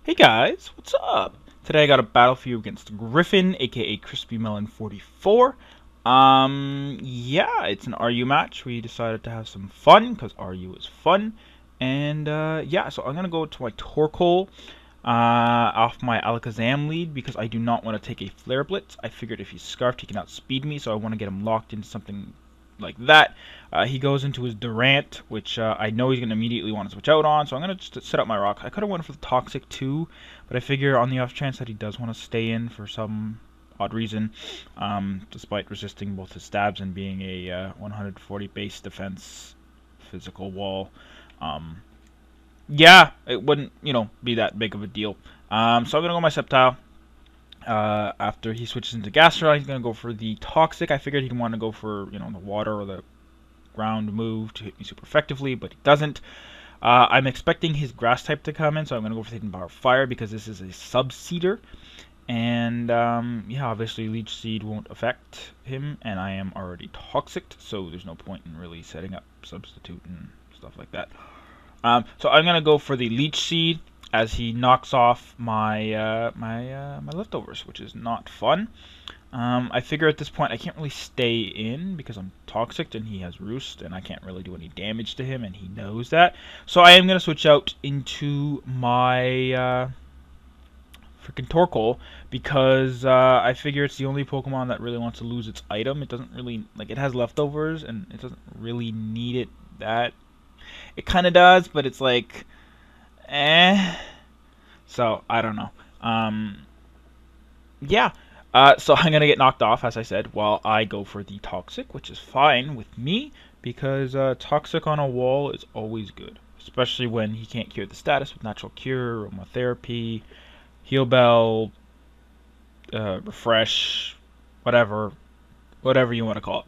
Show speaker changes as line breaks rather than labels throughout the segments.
Hey guys, what's up? Today I got a battle for you against Griffin, aka Crispy Melon 44. Yeah, it's an RU match. We decided to have some fun because RU is fun. And yeah, so I'm gonna go to my Torkoal off my Alakazam lead because I do not want to take a Flare Blitz. I figured if he's Scarfed, he can outspeed me, so I want to get him locked into something like that. He goes into his Durant, which I know he's going to immediately want to switch out on, so I'm going to just set up my rock. I could have went for the Toxic too, but I figure on the off chance that he does want to stay in for some odd reason, despite resisting both his stabs and being a 140 base defense physical wall. Yeah, it wouldn't, be that big of a deal. So I'm going to go my Sceptile. After he switches into Gastrodon, he's going to go for the Toxic. I figured he'd want to go for, the water or the ground move to hit me super effectively, but he doesn't. I'm expecting his Grass type to come in, so I'm going to go for Hidden Power Fire because this is a Sub-Seeder. And, yeah, obviously Leech Seed won't affect him, and I am already Toxic, so there's no point in really setting up Substitute and stuff like that. So I'm going to go for the Leech Seed as he knocks off my my leftovers, which is not fun. I figure at this point I can't really stay in because I'm Toxic and he has Roost, and I can't really do any damage to him, and he knows that. So I am going to switch out into my freaking Torkoal because I figure it's the only Pokemon that really wants to lose its item. It doesn't really, it has leftovers, and it doesn't really need it that. It kind of does, but it's like, so I don't know. Yeah. So I'm gonna get knocked off, as I said, while I go for the Toxic, which is fine with me because Toxic on a wall is always good, especially when he can't cure the status with Natural Cure, Aromatherapy, Heal Bell, Refresh, whatever you want to call it.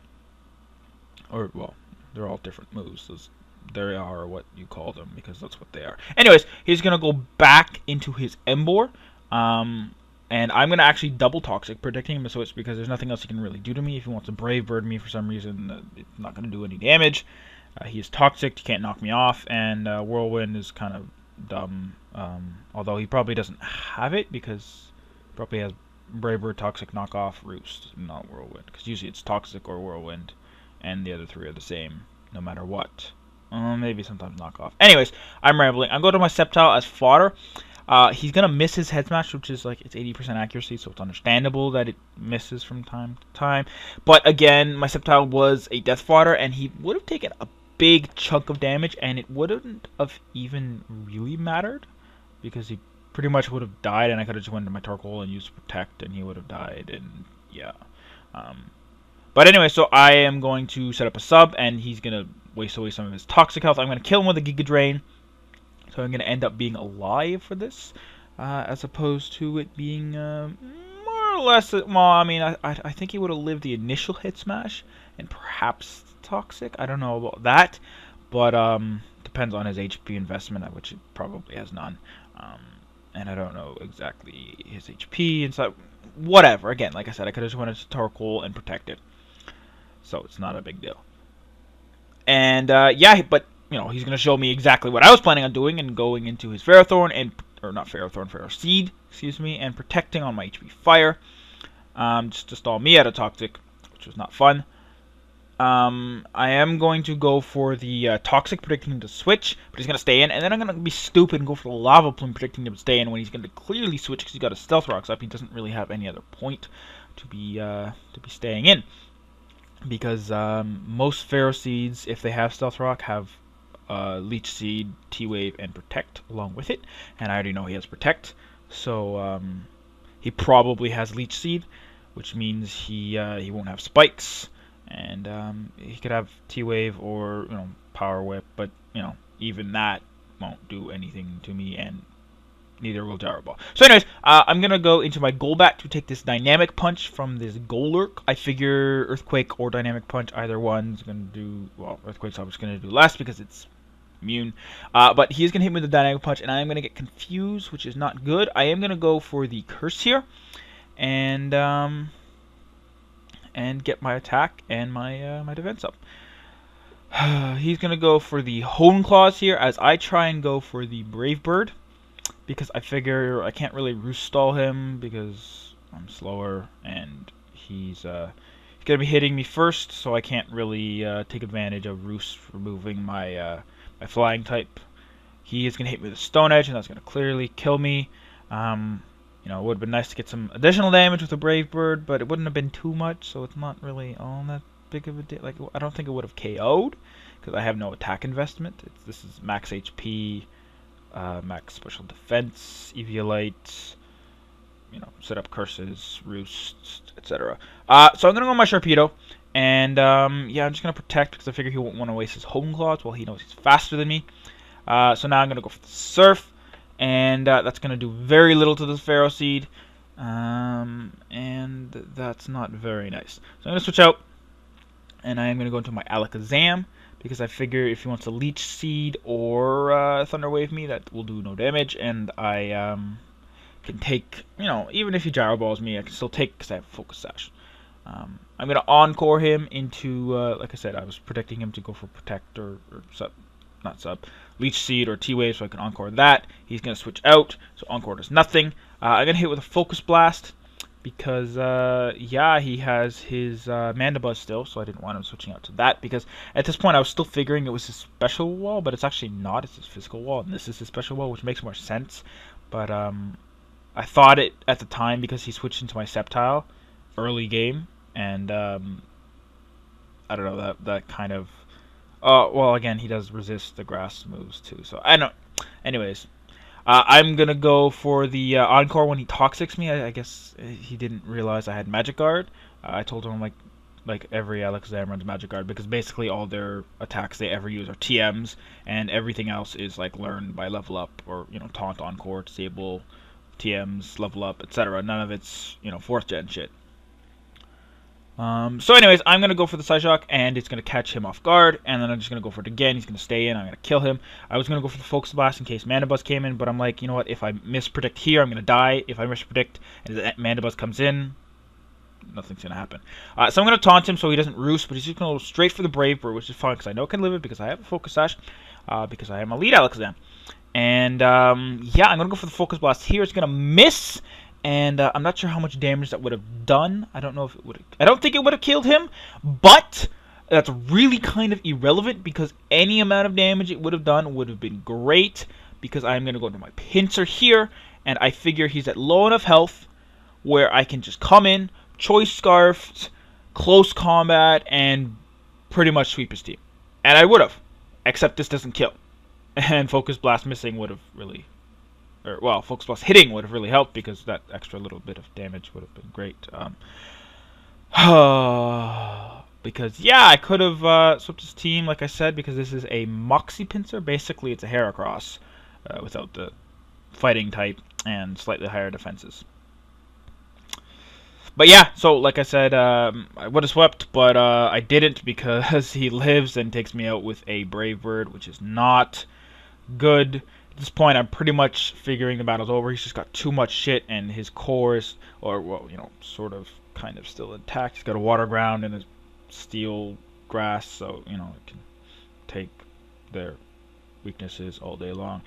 Or well, they're all different moves. They are what you call them because that's what they are. Anyways, he's gonna go back into his Emboar, and I'm gonna actually double Toxic, protecting him a switch because there's nothing else he can really do to me. If he wants to Brave Bird me for some reason, it's not gonna do any damage. He is Toxic, he can't knock me off, and Whirlwind is kind of dumb. Although he probably doesn't have it because he probably has Brave Bird, Toxic, Knock Off, Roost, not Whirlwind. Because usually it's Toxic or Whirlwind, and the other three are the same, no matter what. Maybe sometimes Knock Off. Anyways, I'm rambling. I'm going to my Sceptile as fodder. He's going to miss his Head Smash, which is like, it's 80% accuracy, so it's understandable that it misses from time to time. But again, my Sceptile was a Death Fodder, and he would have taken a big chunk of damage, and it wouldn't have even really mattered, because he pretty much would have died, and I could have just went to my Torkoal and used Protect, and he would have died, and yeah. But anyway, so I am going to set up a sub, and he's going to waste away some of his Toxic health. I'm going to kill him with a Giga Drain, so I'm going to end up being alive for this, as opposed to it being more or less, well, I mean, I think he would have lived the initial hit smash, and perhaps Toxic, I don't know about that, but depends on his HP investment, which it probably has none, and I don't know exactly his HP, and so, whatever, again, like I said, I could have just went into Torkoal and Protect it. So it's not a big deal. And yeah, but he's gonna show me exactly what I was planning on doing and going into his Ferrothorn or not Ferrothorn, Ferroseed, excuse me, and protecting on my HP Fire, just to stall me out of Toxic, which was not fun. I am going to go for the Toxic, predicting him to switch, but he's gonna stay in, and then I'm gonna be stupid and go for the Lava Plume, predicting him to stay in when he's gonna clearly switch because he's got a Stealth Rocks up. He doesn't really have any other point to be staying in. Because most Ferroseeds, if they have Stealth Rock, have Leech Seed, T-Wave, and Protect along with it. And I already know he has Protect, so he probably has Leech Seed, which means he won't have Spikes, and he could have T-Wave or Power Whip, but even that won't do anything to me, and neither will Gyro Ball. So anyways, I'm going to go into my Golbat to take this Dynamic Punch from this Golurk. I figure Earthquake or Dynamic Punch, either one's going to do, well, Earthquake's obviously going to do less because it's immune. But he's going to hit me with the Dynamic Punch, and I am going to get confused, which is not good. I am going to go for the Curse here, and get my attack and my defense up. He's going to go for the Hone Claws here, as I try and go for the Brave Bird. because I figure I can't really roost stall him because I'm slower, and he's gonna be hitting me first, so I can't really take advantage of roost removing my my flying type. He is gonna hit me with a Stone Edge, and that's gonna clearly kill me. You know, it would have been nice to get some additional damage with a Brave Bird, but it wouldn't have been too much, so it's not really all that big of a deal. Like, I don't think it would have KO'd, because I have no attack investment. This is max HP, max special defense, Eviolite, you know, set up curses, roosts, etc. So I'm gonna go on my Sharpedo, and yeah, I'm just gonna protect because I figure he won't want to waste his Hone Claws while he knows he's faster than me. So now I'm gonna go for the Surf, and that's gonna do very little to this Pharaoh Seed, and that's not very nice. So I'm gonna switch out, and I am gonna go into my Alakazam, because I figure if he wants to Leech Seed or Thunder Wave me, that will do no damage, and I can take, you know, even if he Gyro Balls me, I can still take because I have Focus Sash. I'm going to Encore him into, like I said, I was predicting him to go for Protect or Sub, not Sub, Leech Seed or T-Wave, so I can Encore that. He's going to switch out, so Encore does nothing. I'm going to hit with a Focus Blast, because, yeah, he has his Mandibuzz still, so I didn't want him switching out to that, because at this point I was still figuring it was his special wall, but it's actually not. It's his physical wall, and this is his special wall, which makes more sense. But I thought it at the time because he switched into my Sceptile early game, and I don't know, that kind of... well, again, he does resist the grass moves too, so I don't... Anyways... I'm gonna go for the Encore when he Toxics me. I guess he didn't realize I had Magic Guard. I told him like every Alakazam runs Magic Guard, because basically all their attacks they ever use are TMs, and everything else is like learned by level up, or, you know, Taunt, Encore, Disable, TMs, level up, etc. None of it's, you know, 4th gen shit. So anyways, I'm going to go for the Psyshock, and it's going to catch him off guard, and then I'm just going to go for it again. He's going to stay in. I'm going to kill him. I was going to go for the Focus Blast in case Mandibuzz came in, but I'm like, you know what, if I mispredict here, I'm going to die. If I mispredict and the Mandibuzz comes in, nothing's going to happen. So I'm going to taunt him so he doesn't roost, but he's just going to go straight for the Brave Bird, which is fine, because I know it can live it, because I have a Focus Sash, because I am a lead Alakazam. And, yeah, I'm going to go for the Focus Blast here. It's going to miss. And I'm not sure how much damage that would have done. I don't know if it would have... I don't think it would have killed him, but that's really kind of irrelevant, because any amount of damage it would have done would have been great, because I'm going to go into my Pinsir here, and I figure he's at low enough health where I can just come in, Choice Scarf, close combat, and pretty much sweep his team. And I would have, except this doesn't kill. And Focus Blast missing would have really... well, Focus Blast hitting would have really helped, because that extra little bit of damage would have been great. Because, yeah, I could have swept his team, like I said, because this is a Moxie Pinsir. Basically, it's a Heracross without the fighting type and slightly higher defenses. But yeah, so like I said, I would have swept, but I didn't, because he lives and takes me out with a Brave Bird, which is not good. At this point, I'm pretty much figuring the battle's over. He's just got too much shit, and his core is, or, well, you know, sort of, kind of still intact. He's got a Water Ground and a Steel Grass, so, you know, it can take their weaknesses all day long.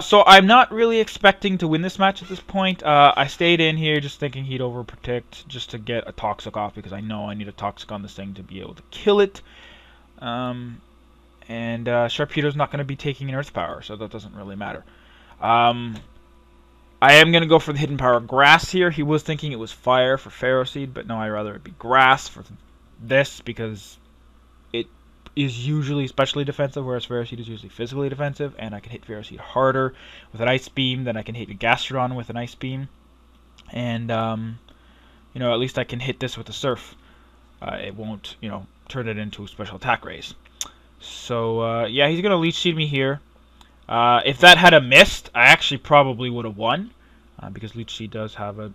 So I'm not really expecting to win this match at this point. I stayed in here just thinking he'd overprotect just to get a Toxic off, because I know I need a Toxic on this thing to be able to kill it. And Sharpedo's not going to be taking an Earth Power, so that doesn't really matter. I am going to go for the Hidden Power Grass here. He was thinking it was Fire for Pharaoh Seed, but no, I'd rather it be Grass for this, because it is usually specially defensive, whereas Pharaoh Seed is usually physically defensive, and I can hit Pharaoh Seed harder with an Ice Beam than I can hit a Gastrodon with an Ice Beam. And, you know, at least I can hit this with a Surf. It won't, you know, turn it into a Special Attack Raise. So, yeah, he's going to Leech Seed me here. If that had a missed, I actually probably would have won. Because Leech Seed does have a,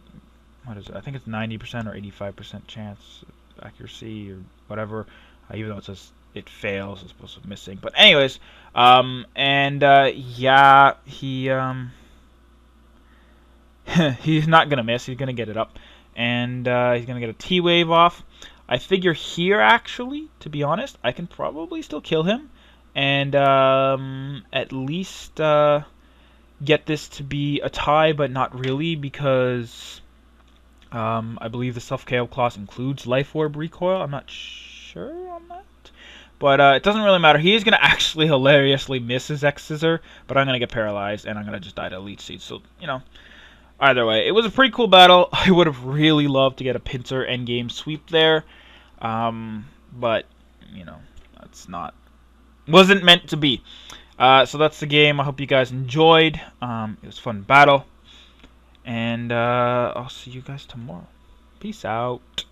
what is it? I think it's 90% or 85% chance accuracy or whatever. Even though it says it fails as opposed to missing. But anyways, yeah, he, he's not going to miss. He's going to get it up. And he's going to get a T-Wave off. I figure here, actually, to be honest, I can probably still kill him. And at least get this to be a tie, but not really, because I believe the self-KO clause includes Life Orb recoil. I'm not sure on that. But it doesn't really matter. He is going to actually hilariously miss his X-Scissor, but I'm going to get paralyzed, and I'm going to just die to Leech Seed. So, you know, either way, it was a pretty cool battle. I would have really loved to get a Pinsir endgame sweep there. But, you know, that's not... wasn't meant to be. So that's the game. I hope you guys enjoyed. It was a fun battle. And I'll see you guys tomorrow. Peace out.